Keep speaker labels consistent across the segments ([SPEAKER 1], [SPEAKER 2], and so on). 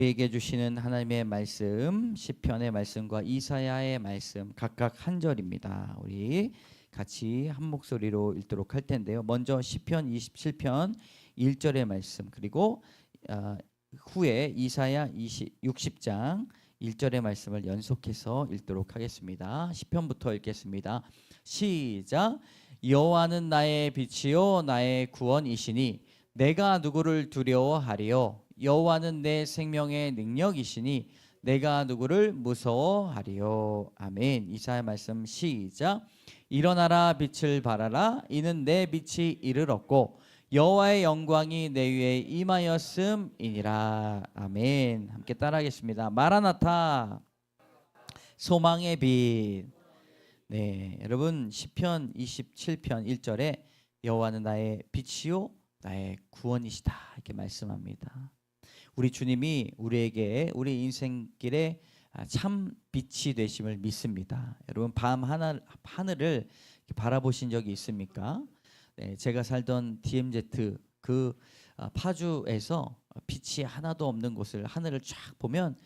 [SPEAKER 1] 우리에게 주시는 하나님의 말씀, 시편의 말씀과 이사야의 말씀 각각 한 절입니다. 우리 같이 한 목소리로 읽도록 할 텐데요. 먼저 시편 27편 1절의 말씀, 그리고 후에 이사야 60장 1절의 말씀을 연속해서 읽도록 하겠습니다. 시편부터 읽겠습니다. 시작. 여호와는 나의 빛이요 나의 구원이시니 내가 누구를 두려워하리요. 여호와는 내 생명의 능력이시니 내가 누구를 무서워하리요. 아멘. 이사야 말씀 시작. 일어나라 빛을 발하라 이는 내 빛이 이르렀고 여호와의 영광이 내 위에 임하였음이니라. 아멘. 함께 따라하겠습니다. 마라나타, 소망의 빛. 네, 여러분 시편 27편 1절에 여호와는 나의 빛이요 나의 구원이시다 이렇게 말씀합니다. 우리 주님이 우리에게 우리 인생길에 참 빛이 되심을 믿습니다. 여러분 밤 하늘을 바라보신 적이 있습니까? 네, 제가 살던 DMZ 그 파주에서 빛이 하나도 없는 곳을 하늘을 쫙 보면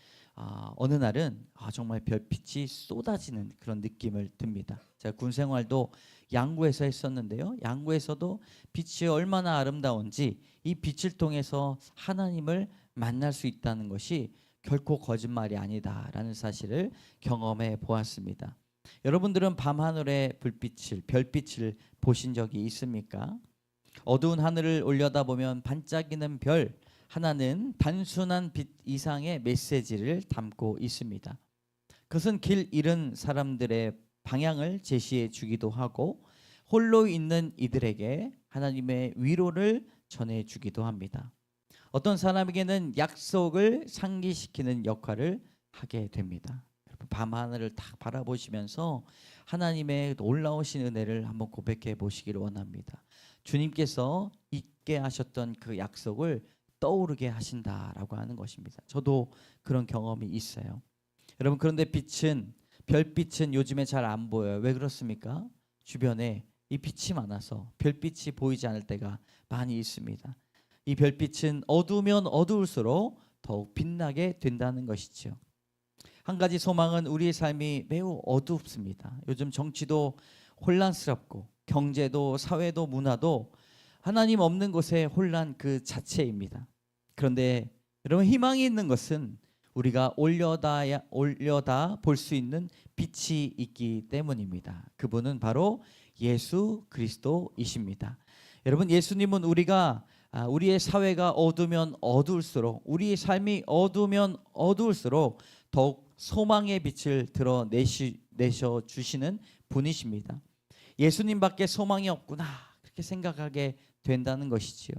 [SPEAKER 1] 어느 날은 정말 별빛이 쏟아지는 그런 느낌을 듭니다. 제가 군 생활도 양구에서 했었는데요. 양구에서도 빛이 얼마나 아름다운지 이 빛을 통해서 하나님을 만날 수 있다는 것이 결코 거짓말이 아니다라는 사실을 경험해 보았습니다. 여러분들은 밤하늘의 불빛을, 별빛을 보신 적이 있습니까? 어두운 하늘을 올려다보면 반짝이는 별 하나는 단순한 빛 이상의 메시지를 담고 있습니다. 그것은 길 잃은 사람들의 방향을 제시해 주기도 하고 홀로 있는 이들에게 하나님의 위로를 전해 주기도 합니다. 어떤 사람에게는 약속을 상기시키는 역할을 하게 됩니다. 밤하늘을 딱 바라보시면서 하나님의 놀라우신 은혜를 한번 고백해 보시기를 원합니다. 주님께서 잊게 하셨던 그 약속을 떠오르게 하신다라고 하는 것입니다. 저도 그런 경험이 있어요. 여러분, 그런데 별빛은 요즘에 잘 안 보여요. 왜 그렇습니까? 주변에 이 빛이 많아서 별빛이 보이지 않을 때가 많이 있습니다. 이 별빛은 어두우면 어두울수록 더욱 빛나게 된다는 것이죠. 한 가지 소망은 우리의 삶이 매우 어둡습니다. 요즘 정치도 혼란스럽고 경제도 사회도 문화도 하나님 없는 곳의 혼란 그 자체입니다. 그런데 여러분, 희망이 있는 것은 우리가 올려다 볼 수 있는 빛이 있기 때문입니다. 그분은 바로 예수 그리스도이십니다. 여러분, 예수님은 우리의 사회가 어두우면 어두울수록, 우리의 삶이 어두우면 어두울수록 더욱 소망의 빛을 드러내셔 주시는 분이십니다. 예수님밖에 소망이 없구나 그렇게 생각하게 된다는 것이지요.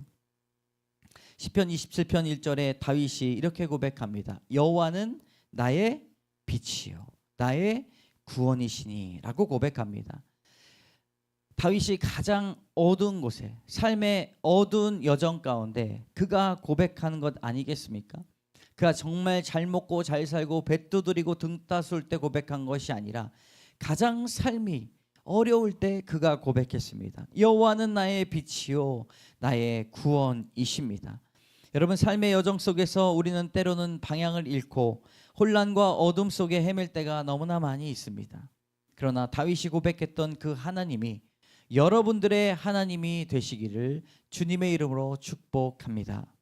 [SPEAKER 1] 시편 27편 1절에 다윗이 이렇게 고백합니다. 여호와는 나의 빛이요 나의 구원이시니 라고 고백합니다. 다윗이 가장 어두운 곳에, 삶의 어두운 여정 가운데 그가 고백하는 것 아니겠습니까? 그가 정말 잘 먹고 잘 살고 배 두드리고 등 따스울 때 고백한 것이 아니라 가장 삶이 어려울 때 그가 고백했습니다. 여호와는 나의 빛이요 나의 구원이십니다. 여러분, 삶의 여정 속에서 우리는 때로는 방향을 잃고 혼란과 어둠 속에 헤맬 때가 너무나 많이 있습니다. 그러나 다윗이 고백했던 그 하나님이 여러분들의 하나님이 되시기를 주님의 이름으로 축복합니다.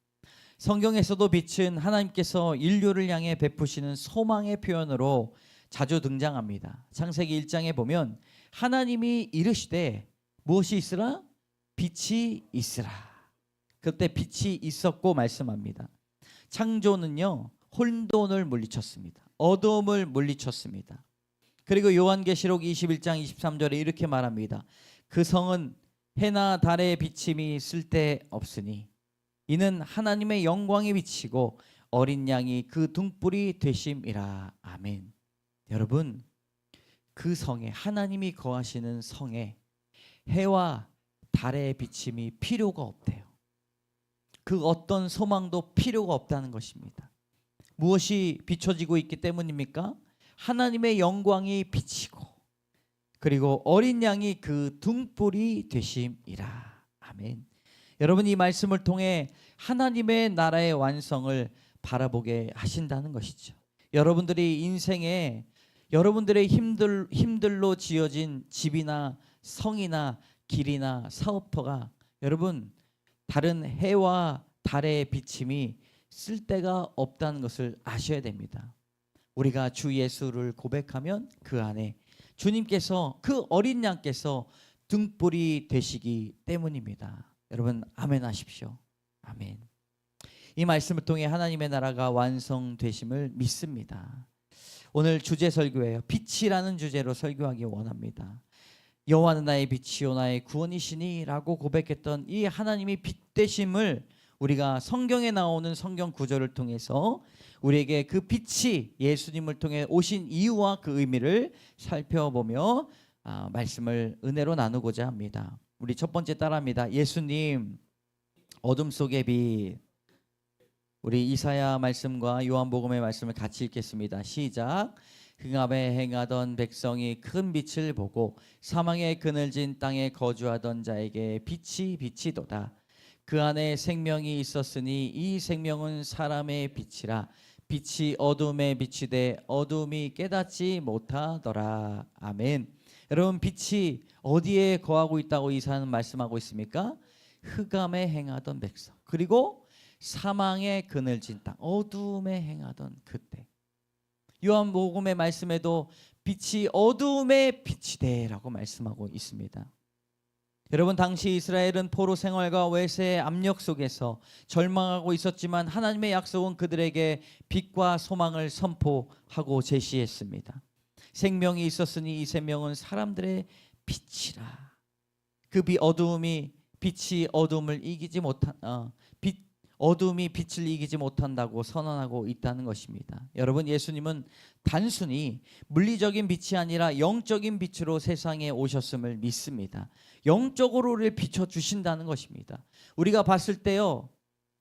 [SPEAKER 1] 성경에서도 빛은 하나님께서 인류를 향해 베푸시는 소망의 표현으로 자주 등장합니다. 창세기 1장에 보면 하나님이 이르시되 무엇이 있으라? 빛이 있으라. 그때 빛이 있었고 말씀합니다. 창조는요 혼돈을 물리쳤습니다. 어두움을 물리쳤습니다. 그리고 요한계시록 21장 23절에 이렇게 말합니다. 그 성은 해나 달의 비침이 쓸데없으니 이는 하나님의 영광이 비치고 어린 양이 그 등불이 되심이라. 아멘. 여러분, 그 성에, 하나님이 거하시는 성에 해와 달의 비침이 필요가 없대요. 그 어떤 소망도 필요가 없다는 것입니다. 무엇이 비춰지고 있기 때문입니까? 하나님의 영광이 비치고 그리고 어린 양이 그 등불이 되심이라. 아멘. 여러분, 이 말씀을 통해 하나님의 나라의 완성을 바라보게 하신다는 것이죠. 여러분들이 인생에 여러분들의 힘들로 지어진 집이나 성이나 길이나 사업터가 여러분 다른 해와 달의 비침이 쓸데가 없다는 것을 아셔야 됩니다. 우리가 주 예수를 고백하면 그 안에 주님께서 그 어린 양께서 등불이 되시기 때문입니다. 여러분 아멘 하십시오. 아멘. 이 말씀을 통해 하나님의 나라가 완성되심을 믿습니다. 오늘 주제 설교예요. 빛이라는 주제로 설교하기 원합니다. 여호와는 나의 빛이요 나의 구원이시니 라고 고백했던 이 하나님이 빛 되심을 우리가 성경에 나오는 성경 구절을 통해서 우리에게 그 빛이 예수님을 통해 오신 이유와 그 의미를 살펴보며 말씀을 은혜로 나누고자 합니다. 우리 첫 번째 따라합니다. 예수님 어둠 속의 빛. 우리 이사야 말씀과 요한복음의 말씀을 같이 읽겠습니다. 시작. 흑암에 행하던 백성이 큰 빛을 보고 사망의 그늘진 땅에 거주하던 자에게 빛이 비치도다. 그 안에 생명이 있었으니 이 생명은 사람의 빛이라. 빛이 어둠에 비치되 어둠이 깨닫지 못하더라. 아멘. 여러분 빛이 어디에 거하고 있다고 이사야는 말씀하고 있습니까? 흑암에 행하던 백성, 그리고 사망의 그늘진 땅, 어둠에 행하던 그때. 요한복음의 말씀에도 빛이 어둠에 비치되라고 말씀하고 있습니다. 여러분 당시 이스라엘은 포로 생활과 외세의 압력 속에서 절망하고 있었지만 하나님의 약속은 그들에게 빛과 소망을 선포하고 제시했습니다. 생명이 있었으니 이 생명은 사람들의 빛이라. 그 빛이 어둠을 이기지 못한 어둠이 빛을 이기지 못한다고 선언하고 있다는 것입니다. 여러분 예수님은 단순히 물리적인 빛이 아니라 영적인 빛으로 세상에 오셨음을 믿습니다. 영적으로 우리를 비춰주신다는 것입니다. 우리가 봤을 때요,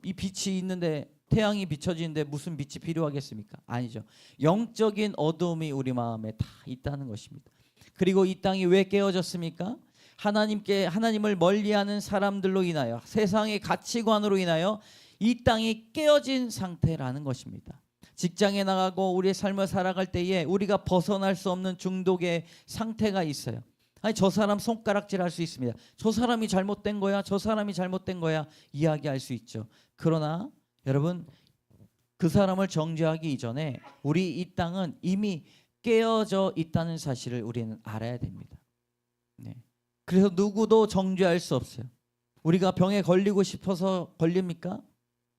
[SPEAKER 1] 이 빛이 있는데 태양이 비춰지는데 무슨 빛이 필요하겠습니까? 아니죠. 영적인 어둠이 우리 마음에 다 있다는 것입니다. 그리고 이 땅이 왜 깨어졌습니까? 하나님을 멀리하는 사람들로 인하여, 세상의 가치관으로 인하여 이 땅이 깨어진 상태라는 것입니다. 직장에 나가고 우리의 삶을 살아갈 때에 우리가 벗어날 수 없는 중독의 상태가 있어요. 아니 저 사람 손가락질할 수 있습니다. 저 사람이 잘못된 거야, 저 사람이 잘못된 거야 이야기할 수 있죠. 그러나 여러분 그 사람을 정죄하기 이전에 우리 이 땅은 이미 깨어져 있다는 사실을 우리는 알아야 됩니다. 네. 그래서 누구도 정죄할 수 없어요. 우리가 병에 걸리고 싶어서 걸립니까?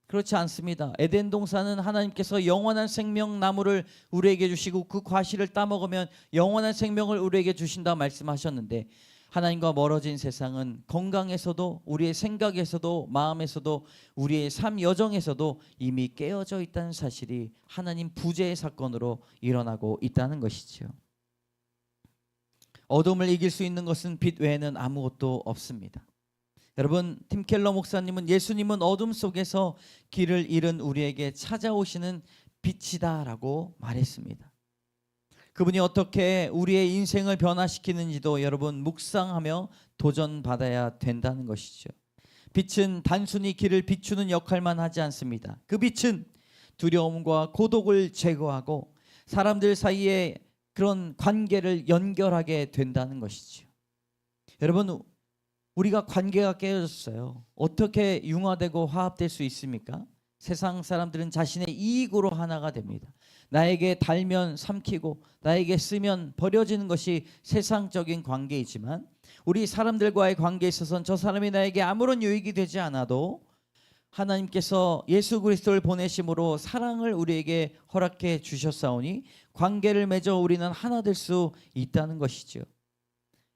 [SPEAKER 1] 그렇지 않습니다. 에덴 동산은 하나님께서 영원한 생명 나무를 우리에게 주시고 그 과실을 따먹으면 영원한 생명을 우리에게 주신다 말씀하셨는데, 하나님과 멀어진 세상은 건강에서도 우리의 생각에서도 마음에서도 우리의 삶 여정에서도 이미 깨어져 있다는 사실이 하나님 부재의 사건으로 일어나고 있다는 것이죠. 어둠을 이길 수 있는 것은 빛 외에는 아무것도 없습니다. 여러분 팀 켈러 목사님은 예수님은 어둠 속에서 길을 잃은 우리에게 찾아오시는 빛이다라고 말했습니다. 그분이 어떻게 우리의 인생을 변화시키는지도 여러분 묵상하며 도전받아야 된다는 것이죠. 빛은 단순히 길을 비추는 역할만 하지 않습니다. 그 빛은 두려움과 고독을 제거하고 사람들 사이에 그런 관계를 연결하게 된다는 것이죠. 여러분 우리가 관계가 깨어졌어요. 어떻게 융화되고 화합될 수 있습니까? 세상 사람들은 자신의 이익으로 하나가 됩니다. 나에게 달면 삼키고 나에게 쓰면 버려지는 것이 세상적인 관계이지만 우리 사람들과의 관계에 있어서는 저 사람이 나에게 아무런 유익이 되지 않아도 하나님께서 예수 그리스도를 보내심으로 사랑을 우리에게 허락해 주셨사오니 관계를 맺어 우리는 하나 될 수 있다는 것이죠.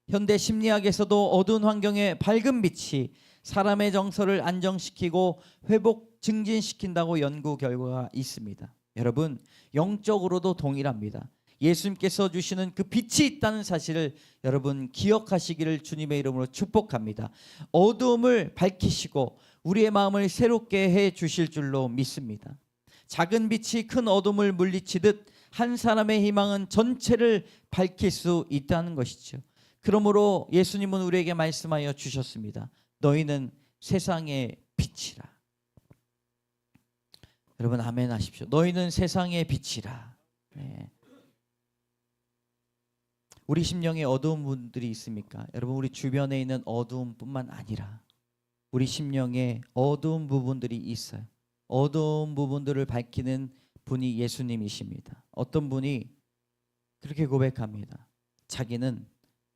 [SPEAKER 1] 현대 심리학에서도 어두운 환경에 밝은 빛이 사람의 정서를 안정시키고 회복 증진시킨다고 연구 결과가 있습니다. 여러분 영적으로도 동일합니다. 예수님께서 주시는 그 빛이 있다는 사실을 여러분 기억하시기를 주님의 이름으로 축복합니다. 어두움을 밝히시고 우리의 마음을 새롭게 해 주실 줄로 믿습니다. 작은 빛이 큰 어둠을 물리치듯 한 사람의 희망은 전체를 밝힐 수 있다는 것이죠. 그러므로 예수님은 우리에게 말씀하여 주셨습니다. 너희는 세상의 빛이라. 여러분 아멘 하십시오. 너희는 세상의 빛이라. 네. 우리 심령에 어두운 분들이 있습니까? 여러분 우리 주변에 있는 어두움뿐만 아니라 우리 심령에 어두운 부분들이 있어요. 어두운 부분들을 밝히는 분이 예수님이십니다. 어떤 분이 그렇게 고백합니다. 자기는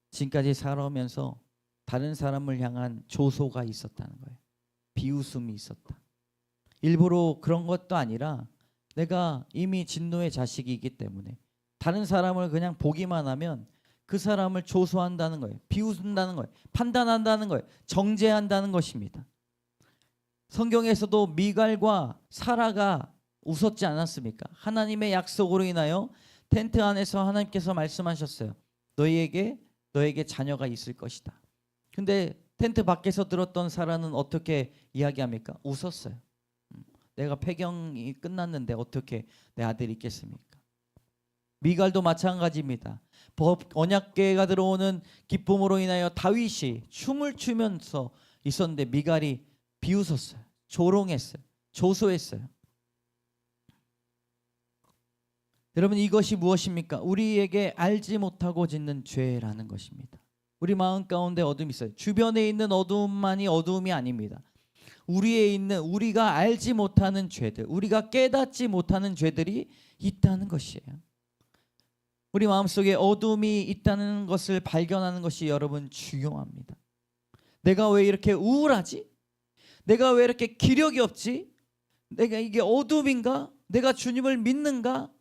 [SPEAKER 1] 지금까지 살아오면서 다른 사람을 향한 조소가 있었다는 거예요. 비웃음이 있었다. 일부러 그런 것도 아니라 내가 이미 진노의 자식이기 때문에 다른 사람을 그냥 보기만 하면 그 사람을 조소한다는 거예요. 비웃는다는 거예요. 판단한다는 거예요. 정죄한다는 것입니다. 성경에서도 미갈과 사라가 웃었지 않았습니까? 하나님의 약속으로 인하여 텐트 안에서 하나님께서 말씀하셨어요. 너에게 자녀가 있을 것이다. 근데 텐트 밖에서 들었던 사라는 어떻게 이야기합니까? 웃었어요. 내가 폐경이 끝났는데 어떻게 내 아들이 있겠습니까? 미갈도 마찬가지입니다. 언약궤가 들어오는 기쁨으로 인하여 다윗이 춤을 추면서 있었는데 미갈이 비웃었어요. 조롱했어요. 조소했어요. 여러분 이것이 무엇입니까? 우리에게 알지 못하고 짓는 죄라는 것입니다. 우리 마음 가운데 어둠이 있어요. 주변에 있는 어두움만이 어두움이 아닙니다. 우리에 있는 우리가 알지 못하는 죄들, 우리가 깨닫지 못하는 죄들이 있다는 것이에요. 우리 마음속에 어둠이 있다는 것을 발견하는 것이 여러분 중요합니다. 내가 왜 이렇게 우울하지? 내가 왜 이렇게 기력이 없지? 내가 이게 어둠인가? 내가 주님을 믿는가?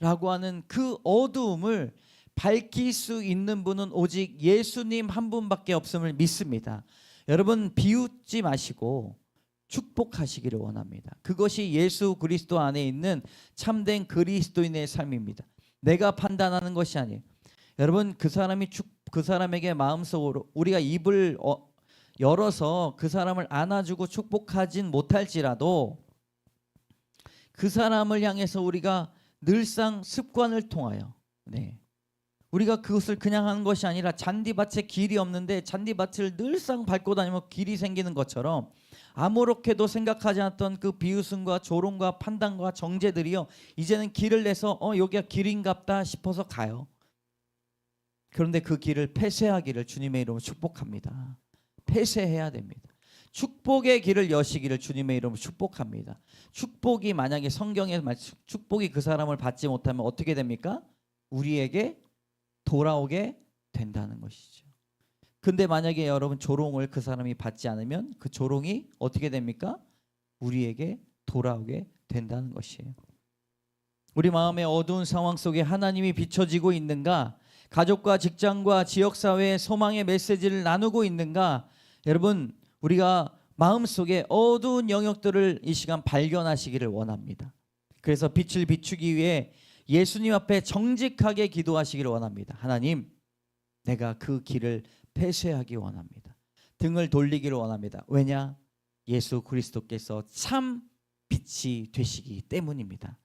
[SPEAKER 1] 라고 하는 그 어두움을 밝힐 수 있는 분은 오직 예수님 한 분밖에 없음을 믿습니다. 여러분 비웃지 마시고 축복하시기를 원합니다. 그것이 예수 그리스도 안에 있는 참된 그리스도인의 삶입니다. 내가 판단하는 것이 아니에요. 여러분 그 사람에게 마음속으로 우리가 입을 열어서 그 사람을 안아주고 축복하진 못할지라도 그 사람을 향해서 우리가 늘상 습관을 통하여 우리가 그것을 그냥 하는 것이 아니라 잔디밭에 길이 없는데 잔디밭을 늘상 밟고 다니면 길이 생기는 것처럼 아무렇게도 생각하지 않았던 그 비웃음과 조롱과 판단과 정죄들이요 이제는 길을 내서 여기가 길인갑다 싶어서 가요. 그런데 그 길을 폐쇄하기를 주님의 이름으로 축복합니다. 폐쇄해야 됩니다. 축복의 길을 여시기를 주님의 이름으로 축복합니다. 축복이 만약에 성경에 축복이 그 사람을 받지 못하면 어떻게 됩니까? 우리에게 돌아오게 된다는 것이죠. 근데 만약에 여러분 조롱을 그 사람이 받지 않으면 그 조롱이 어떻게 됩니까? 우리에게 돌아오게 된다는 것이에요. 우리 마음의 어두운 상황 속에 하나님이 비춰지고 있는가? 가족과 직장과 지역사회에 소망의 메시지를 나누고 있는가? 여러분 우리가 마음속에 어두운 영역들을 이 시간 발견하시기를 원합니다. 그래서 빛을 비추기 위해 예수님 앞에 정직하게 기도하시기를 원합니다. 하나님, 내가 그 길을 폐쇄하기 원합니다. 등을 돌리기를 원합니다. 왜냐? 예수 그리스도께서 참 빛이 되시기 때문입니다.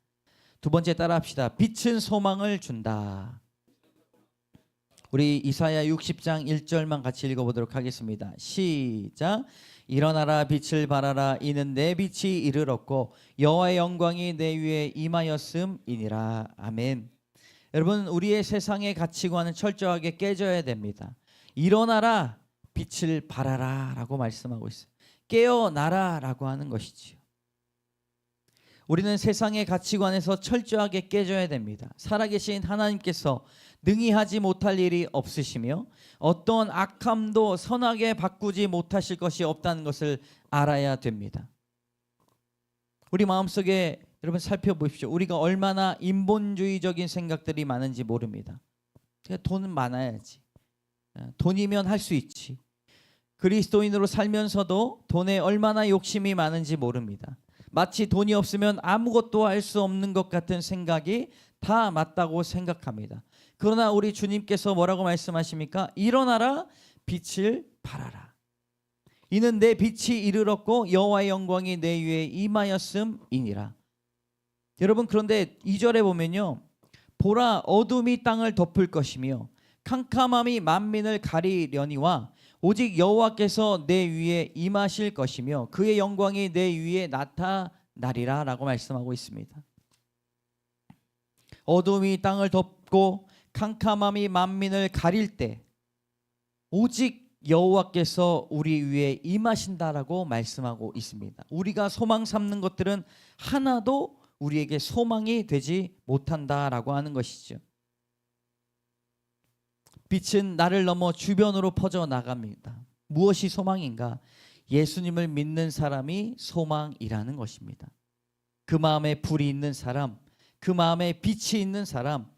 [SPEAKER 1] 두 번째 따라합시다. 빛은 소망을 준다. 우리 이사야 60장 1절만 같이 읽어보도록 하겠습니다. 시작. 일어나라 빛을 발하라 이는 내 빛이 이르렀고 여호와의 영광이 내 위에 임하였음이니라. 아멘. 여러분 우리의 세상의 가치관은 철저하게 깨져야 됩니다. 일어나라 빛을 발하라 라고 말씀하고 있어요. 깨어나라 라고 하는 것이지요. 우리는 세상의 가치관에서 철저하게 깨져야 됩니다. 살아계신 하나님께서 능히 하지 못할 일이 없으시며 어떤 악함도 선하게 바꾸지 못하실 것이 없다는 것을 알아야 됩니다. 우리 마음속에 여러분 살펴보십시오. 우리가 얼마나 인본주의적인 생각들이 많은지 모릅니다. 돈은 많아야지. 돈이면 할 수 있지. 그리스도인으로 살면서도 돈에 얼마나 욕심이 많은지 모릅니다. 마치 돈이 없으면 아무것도 할 수 없는 것 같은 생각이 다 맞다고 생각합니다. 그러나 우리 주님께서 뭐라고 말씀하십니까? 일어나라 빛을 발하라. 이는 내 빛이 이르렀고 여호와의 영광이 내 위에 임하였음이니라. 여러분 그런데 2절에 보면요. 보라 어둠이 땅을 덮을 것이며 캄캄함이 만민을 가리려니와 오직 여호와께서 내 위에 임하실 것이며 그의 영광이 내 위에 나타나리라. 나리라라고 말씀하고 있습니다. 어둠이 땅을 덮고 캄캄함이 만민을 가릴 때 오직 여호와께서 우리 위에 임하신다라고 말씀하고 있습니다. 우리가 소망 삼는 것들은 하나도 우리에게 소망이 되지 못한다라고 하는 것이죠. 빛은 나를 넘어 주변으로 퍼져 나갑니다. 무엇이 소망인가? 예수님을 믿는 사람이 소망이라는 것입니다. 그 마음에 불이 있는 사람, 그 마음에 빛이 있는 사람,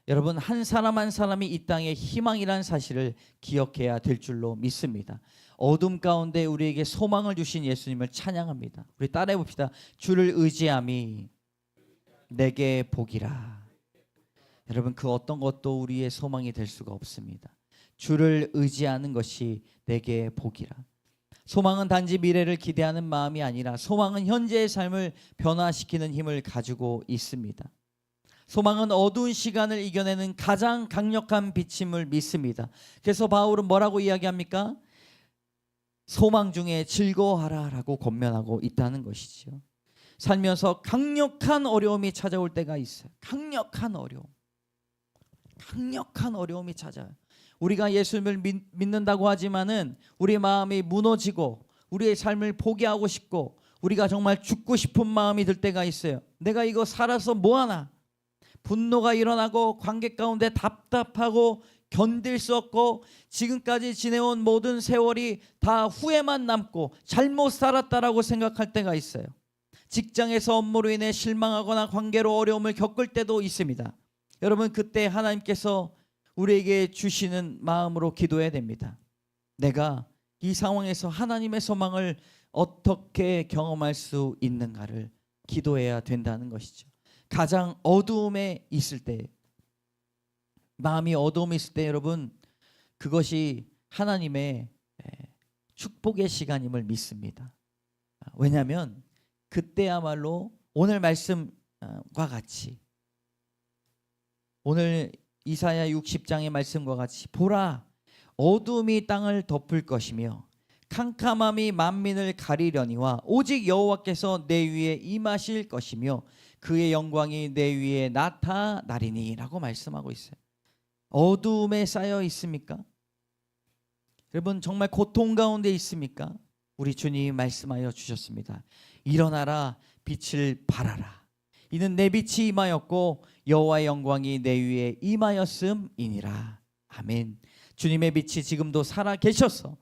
[SPEAKER 1] 여러분 한 사람 한 사람이 이 땅에 희망이라는 사실을 기억해야 될 줄로 믿습니다. 어둠 가운데 우리에게 소망을 주신 예수님을 찬양합니다. 우리 따라해 봅시다. 주를 의지함이 내게 복이라. 여러분 그 어떤 것도 우리의 소망이 될 수가 없습니다. 주를 의지하는 것이 내게 복이라. 소망은 단지 미래를 기대하는 마음이 아니라 소망은 현재의 삶을 변화시키는 힘을 가지고 있습니다. 소망은 어두운 시간을 이겨내는 가장 강력한 빛임을 믿습니다. 그래서 바울은 뭐라고 이야기합니까? 소망 중에 즐거워하라 라고 권면하고 있다는 것이죠. 살면서 강력한 어려움이 찾아올 때가 있어요. 강력한 어려움이 찾아요. 우리가 예수님을 믿는다고 하지만은 우리 마음이 무너지고 우리의 삶을 포기하고 싶고 우리가 정말 죽고 싶은 마음이 들 때가 있어요. 내가 이거 살아서 뭐하나? 분노가 일어나고 관계 가운데 답답하고 견딜 수 없고 지금까지 지내온 모든 세월이 다 후회만 남고 잘못 살았다라고 생각할 때가 있어요. 직장에서 업무로 인해 실망하거나 관계로 어려움을 겪을 때도 있습니다. 여러분 그때 하나님께서 우리에게 주시는 마음으로 기도해야 됩니다. 내가 이 상황에서 하나님의 소망을 어떻게 경험할 수 있는가를 기도해야 된다는 것이죠. 가장 어두움에 있을 때, 마음이 어두움에 있을 때 여러분 그것이 하나님의 축복의 시간임을 믿습니다. 왜냐하면 그때야말로 오늘 말씀과 같이 오늘 이사야 60장의 말씀과 같이 보라 어둠이 땅을 덮을 것이며 캄캄함이 만민을 가리려니와 오직 여호와께서 내 위에 임하실 것이며 그의 영광이 내 위에 나타나리니 라고 말씀하고 있어요. 어두움에 쌓여 있습니까? 여러분 정말 고통 가운데 있습니까? 우리 주님이 말씀하여 주셨습니다. 일어나라 빛을 발하라. 이는 내 빛이 임하였고 여호와의 영광이 내 위에 임하였음이니라. 아멘. 주님의 빛이 지금도 살아 계셔서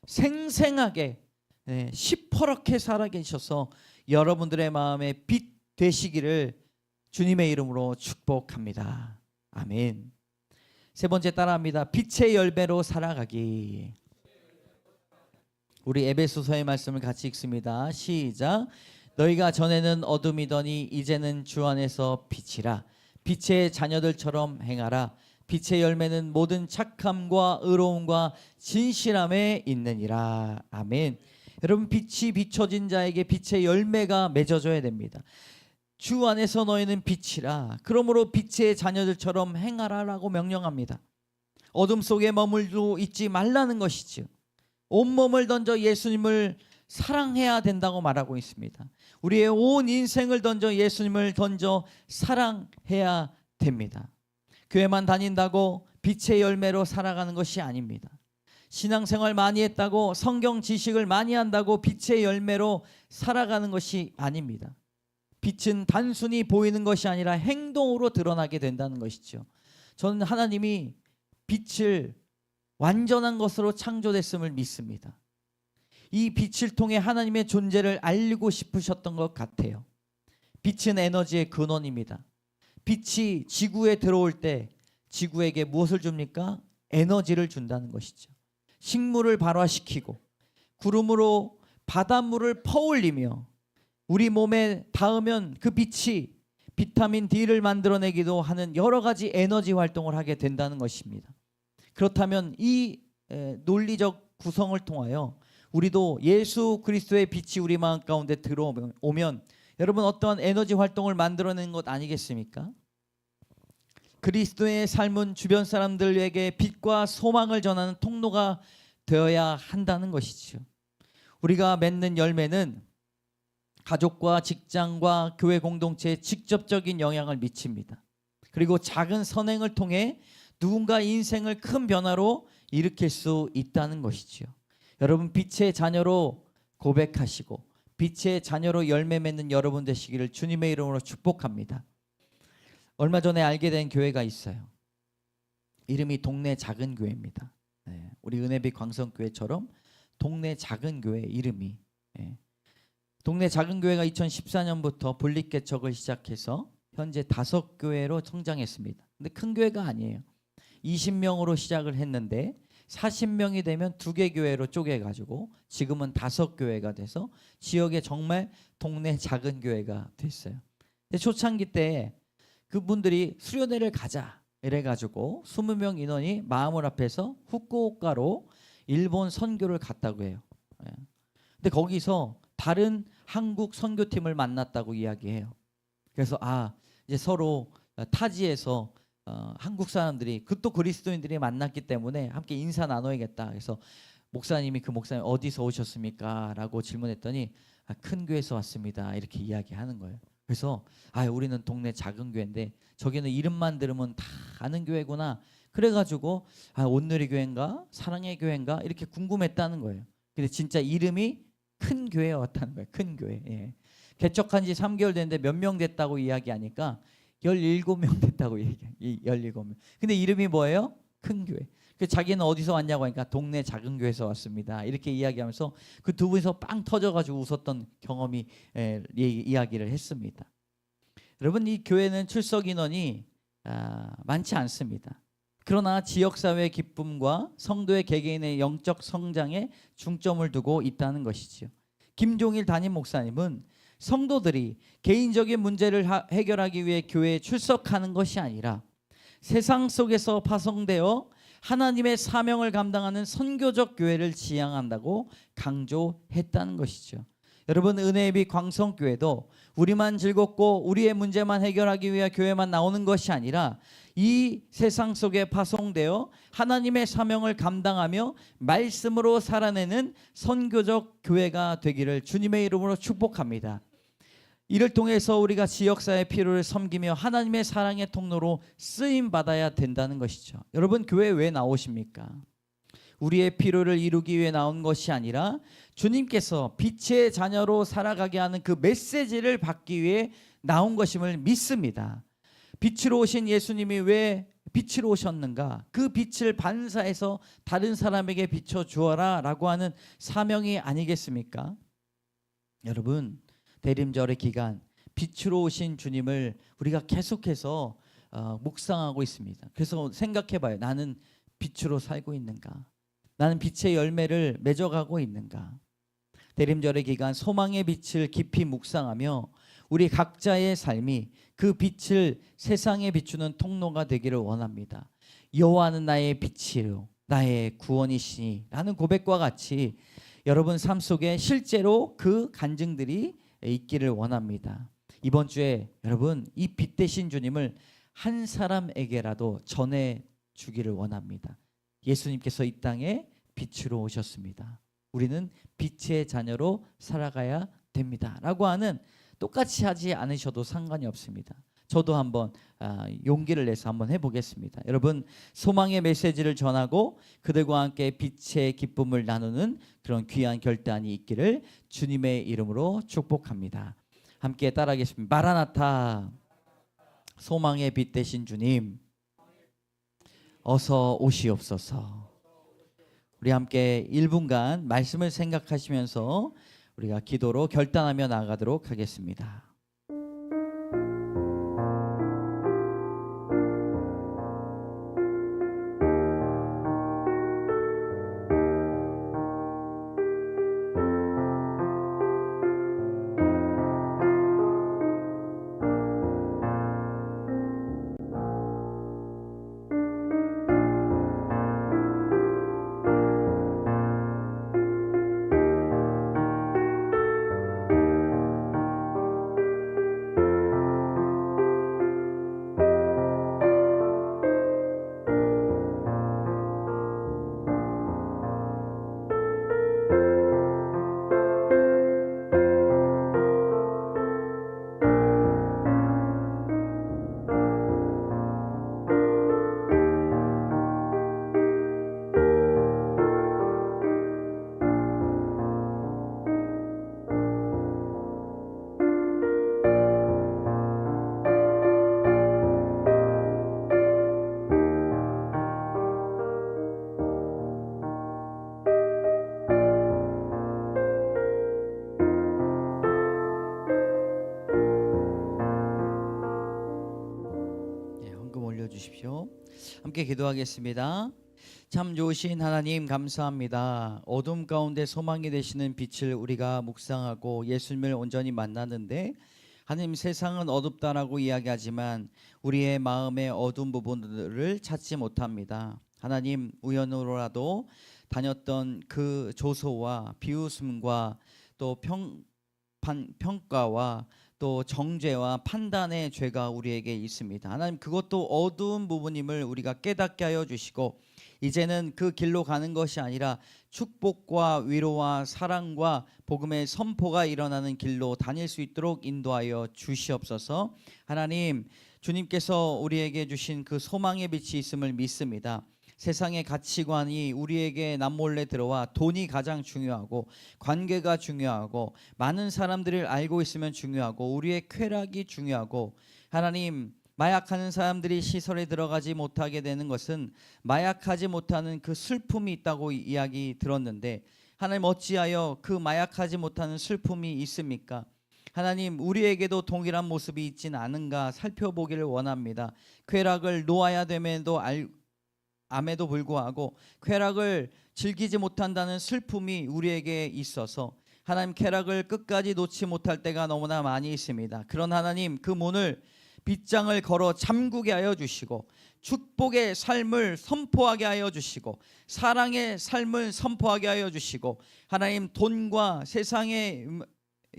[SPEAKER 1] 생생하게 시퍼렇게 살아 계셔서 여러분들의 마음에 빛 되시기를 주님의 이름으로 축복합니다. 아멘. 세 번째 따라합니다. 빛의 열매로 살아가기. 우리 에베소서의 말씀을 같이 읽습니다. 시작. 너희가 전에는 어둠이더니 이제는 주 안에서 빛이라. 빛의 자녀들처럼 행하라. 빛의 열매는 모든 착함과 의로움과 진실함에 있느니라. 아멘. 여러분 빛이 비춰진 자에게 빛의 열매가 맺어져야 됩니다. 주 안에서 너희는 빛이라. 그러므로 빛의 자녀들처럼 행하라라고 명령합니다. 어둠 속에 머물고 있지 말라는 것이죠. 온몸을 던져 예수님을 사랑해야 된다고 말하고 있습니다. 우리의 온 인생을 던져 예수님을 던져 사랑해야 됩니다. 교회만 다닌다고 빛의 열매로 살아가는 것이 아닙니다. 신앙생활 많이 했다고 성경 지식을 많이 한다고 빛의 열매로 살아가는 것이 아닙니다. 빛은 단순히 보이는 것이 아니라 행동으로 드러나게 된다는 것이죠. 저는 하나님이 빛을 완전한 것으로 창조됐음을 믿습니다. 이 빛을 통해 하나님의 존재를 알리고 싶으셨던 것 같아요. 빛은 에너지의 근원입니다. 빛이 지구에 들어올 때 지구에게 무엇을 줍니까? 에너지를 준다는 것이죠. 식물을 발화시키고 구름으로 바닷물을 퍼올리며 우리 몸에 닿으면 그 빛이 비타민 D를 만들어내기도 하는 여러 가지 에너지 활동을 하게 된다는 것입니다. 그렇다면 이 논리적 구성을 통하여 우리도 예수 그리스도의 빛이 우리 마음 가운데 들어오면 여러분 어떠한 에너지 활동을 만들어내는 것 아니겠습니까? 그리스도의 삶은 주변 사람들에게 빛과 소망을 전하는 통로가 되어야 한다는 것이죠. 우리가 맺는 열매는 가족과 직장과 교회 공동체에 직접적인 영향을 미칩니다. 그리고 작은 선행을 통해 누군가 인생을 큰 변화로 일으킬 수 있다는 것이지요. 여러분, 빛의 자녀로 고백하시고 빛의 자녀로 열매 맺는 여러분 되시기를 주님의 이름으로 축복합니다. 얼마 전에 알게 된 교회가 있어요. 이름이 동네 작은 교회입니다. 우리 은혜빛 광성교회처럼 동네 작은 교회 이름이, 동네 작은 교회가 2014년부터 분립개척을 시작해서 현재 5교회로 성장했습니다. 근데 큰 교회가 아니에요. 20명으로 시작을 했는데 40명이 되면 2개 교회로 쪼개가지고 지금은 5교회가 돼서 지역에 정말 동네 작은 교회가 됐어요. 근데 초창기 때 그분들이 수련회를 가자 이래가지고 20명 인원이 마음을 합해서 후쿠오카로 일본 선교를 갔다고 해요. 근데 거기서 다른 한국 선교팀을 만났다고 이야기해요. 그래서 이제 서로 타지에서 한국 사람들이 또 그리스도인들이 만났기 때문에 함께 인사 나눠야겠다. 그래서 목사님 어디서 오셨습니까? 라고 질문했더니 큰 교회에서 왔습니다. 이렇게 이야기하는 거예요. 그래서 우리는 동네 작은 교회인데 저기는 이름만 들으면 다 아는 교회구나. 그래가지고 온누리 교회인가 사랑의 교회인가 이렇게 궁금했다는 거예요. 근데 진짜 이름이 큰 교회였다는 거예요. 큰 교회. 개척한 지 3개월 됐는데 몇 명 됐다고 이야기하니까 17명 됐다고 얘기해요. 17명. 근데 이름이 뭐예요? 큰 교회. 그 자기는 어디서 왔냐고 하니까 동네 작은 교회에서 왔습니다. 이렇게 이야기하면서 그 두 분이서 빵 터져가지고 웃었던 경험이 이야기를 했습니다. 여러분, 이 교회는 출석 인원이 많지 않습니다. 그러나 지역사회의 기쁨과 성도의 개개인의 영적 성장에 중점을 두고 있다는 것이지요. 김종일 담임 목사님은 성도들이 개인적인 문제를 해결하기 위해 교회에 출석하는 것이 아니라 세상 속에서 파송되어 하나님의 사명을 감당하는 선교적 교회를 지향한다고 강조했다는 것이죠. 여러분, 은혜의 빛 광성교회도 우리만 즐겁고 우리의 문제만 해결하기 위해 교회만 나오는 것이 아니라 이 세상 속에 파송되어 하나님의 사명을 감당하며 말씀으로 살아내는 선교적 교회가 되기를 주님의 이름으로 축복합니다. 이를 통해서 우리가 지역사회의 필요를 섬기며 하나님의 사랑의 통로로 쓰임받아야 된다는 것이죠. 여러분, 교회 왜 나오십니까? 우리의 필요를 이루기 위해 나온 것이 아니라 주님께서 빛의 자녀로 살아가게 하는 그 메시지를 받기 위해 나온 것임을 믿습니다. 빛으로 오신 예수님이 왜 빛으로 오셨는가? 그 빛을 반사해서 다른 사람에게 비춰주어라 라고 하는 사명이 아니겠습니까? 여러분, 대림절의 기간 빛으로 오신 주님을 우리가 계속해서 묵상하고 있습니다. 그래서 생각해봐요. 나는 빛으로 살고 있는가? 나는 빛의 열매를 맺어가고 있는가? 대림절의 기간 소망의 빛을 깊이 묵상하며 우리 각자의 삶이 그 빛을 세상에 비추는 통로가 되기를 원합니다. 여호와는 나의 빛이요 나의 구원이시니 라는 고백과 같이 여러분 삶 속에 실제로 그 간증들이 있기를 원합니다. 이번 주에 여러분 이 빛 대신 주님을 한 사람에게라도 전해 주기를 원합니다. 예수님께서 이 땅에 빛으로 오셨습니다. 우리는 빛의 자녀로 살아가야 됩니다. 라고 하는, 똑같이 하지 않으셔도 상관이 없습니다. 저도 한번 용기를 내서 한번 해보겠습니다. 여러분, 소망의 메시지를 전하고 그들과 함께 빛의 기쁨을 나누는 그런 귀한 결단이 있기를 주님의 이름으로 축복합니다. 함께 따라하겠습니다. 마라나타, 소망의 빛 되신 주님, 어서 오시옵소서. 우리 함께 1분간 말씀을 생각하시면서 우리가 기도로 결단하며 나아가도록 하겠습니다. 올려주십시오. 함께 기도하겠습니다. 참 좋으신 하나님 감사합니다. 어둠 가운데 소망이 되시는 빛을 우리가 묵상하고 예수님을 온전히 만나는데, 하나님, 세상은 어둡다라고 이야기하지만 우리의 마음의 어두운 부분들을 찾지 못합니다. 하나님, 우연으로라도 다녔던 그 조소와 비웃음과 또 평가와 또 정죄와 판단의 죄가 우리에게 있습니다. 하나님, 그것도 어두운 부분임을 우리가 깨닫게 하여 주시고, 이제는 그 길로 가는 것이 아니라 축복과 위로와 사랑과 복음의 선포가 일어나는 길로 다닐 수 있도록 인도하여 주시옵소서. 하나님, 주님께서 우리에게 주신 그 소망의 빛이 있음을 믿습니다. 세상의 가치관이 우리에게 남몰래 들어와 돈이 가장 중요하고 관계가 중요하고 많은 사람들을 알고 있으면 중요하고 우리의 쾌락이 중요하고, 하나님, 마약하는 사람들이 시설에 들어가지 못하게 되는 것은 마약하지 못하는 그 슬픔이 있다고 이야기 들었는데, 하나님, 어찌하여 그 마약하지 못하는 슬픔이 있습니까? 하나님, 우리에게도 동일한 모습이 있진 않은가 살펴보기를 원합니다. 쾌락을 놓아야 됨에도 암에도 불구하고 쾌락을 즐기지 못한다는 슬픔이 우리에게 있어서 하나님, 쾌락을 끝까지 놓지 못할 때가 너무나 많이 있습니다. 그런 하나님, 그 문을 빗장을 걸어 잠그게 하여 주시고 축복의 삶을 선포하게 하여 주시고 사랑의 삶을 선포하게 하여 주시고, 하나님, 돈과 세상의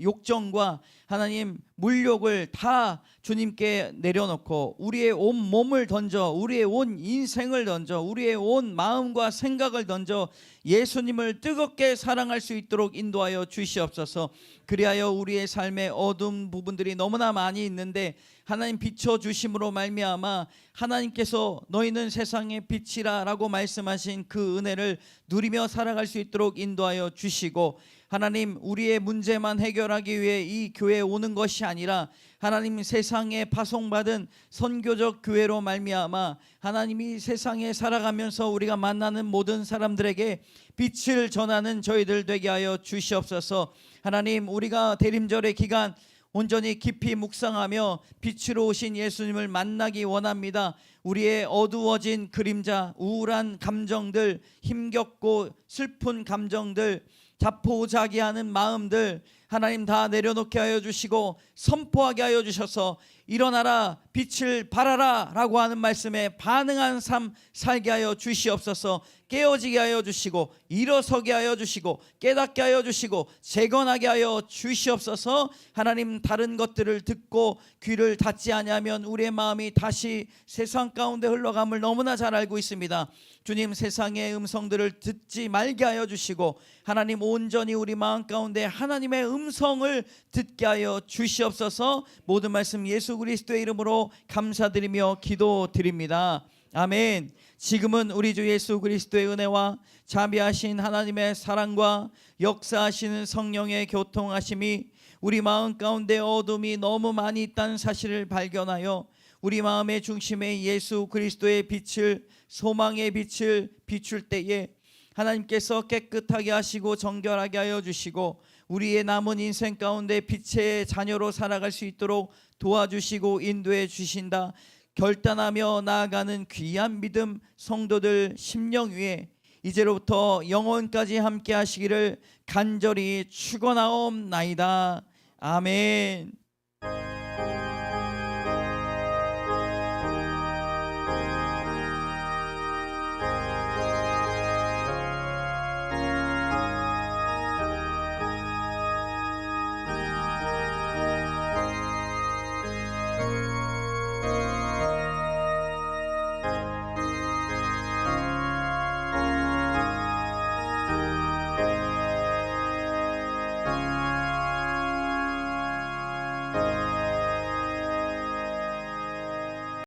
[SPEAKER 1] 욕정과 하나님 물욕을 다 주님께 내려놓고 우리의 온 몸을 던져, 우리의 온 인생을 던져, 우리의 온 마음과 생각을 던져 예수님을 뜨겁게 사랑할 수 있도록 인도하여 주시옵소서. 그리하여 우리의 삶의 어두운 부분들이 너무나 많이 있는데 하나님 비춰주심으로 말미암아 하나님께서 너희는 세상의 빛이라 라고 말씀하신 그 은혜를 누리며 살아갈 수 있도록 인도하여 주시고, 하나님, 우리의 문제만 해결하기 위해 이 교회에 오는 것이 아니라 하나님, 세상에 파송받은 선교적 교회로 말미암아 하나님이 세상에 살아가면서 우리가 만나는 모든 사람들에게 빛을 전하는 저희들 되게 하여 주시옵소서. 하나님, 우리가 대림절의 기간 온전히 깊이 묵상하며 빛으로 오신 예수님을 만나기 원합니다. 우리의 어두워진 그림자, 우울한 감정들, 힘겹고 슬픈 감정들, 자포자기하는 마음들 하나님 다 내려놓게 하여 주시고 선포하게 하여 주셔서 일어나라, 빛을 발하라 라고 하는 말씀에 반응한 삶 살게 하여 주시옵소서. 깨어지게 하여 주시고 일어서게 하여 주시고 깨닫게 하여 주시고 재건하게 하여 주시옵소서. 하나님, 다른 것들을 듣고 귀를 닫지 아니하면 우리의 마음이 다시 세상 가운데 흘러감을 너무나 잘 알고 있습니다. 주님, 세상의 음성들을 듣지 말게 하여 주시고 하나님, 온전히 우리 마음 가운데 하나님의 음성을 듣게 하여 주시옵소서. 모든 말씀 예수 그리스도의 이름으로 감사드리며 기도드립니다. 아멘. 지금은 우리 주 예수 그리스도의 은혜와 자비하신 하나님의 사랑과 역사하시는 성령의 교통하심이 우리 마음 가운데 어둠이 너무 많이 있다는 사실을 발견하여 우리 마음의 중심에 예수 그리스도의 빛을, 소망의 빛을 비출 때에 하나님께서 깨끗하게 하시고 정결하게 하여 주시고 우리의 남은 인생 가운데 빛의 자녀로 살아갈 수 있도록 도와주시고 인도해 주신다 결단하며 나아가는 귀한 믿음 성도들 심령 위에 이제로부터 영원까지 함께 하시기를 간절히 축원하옵나이다. 아멘.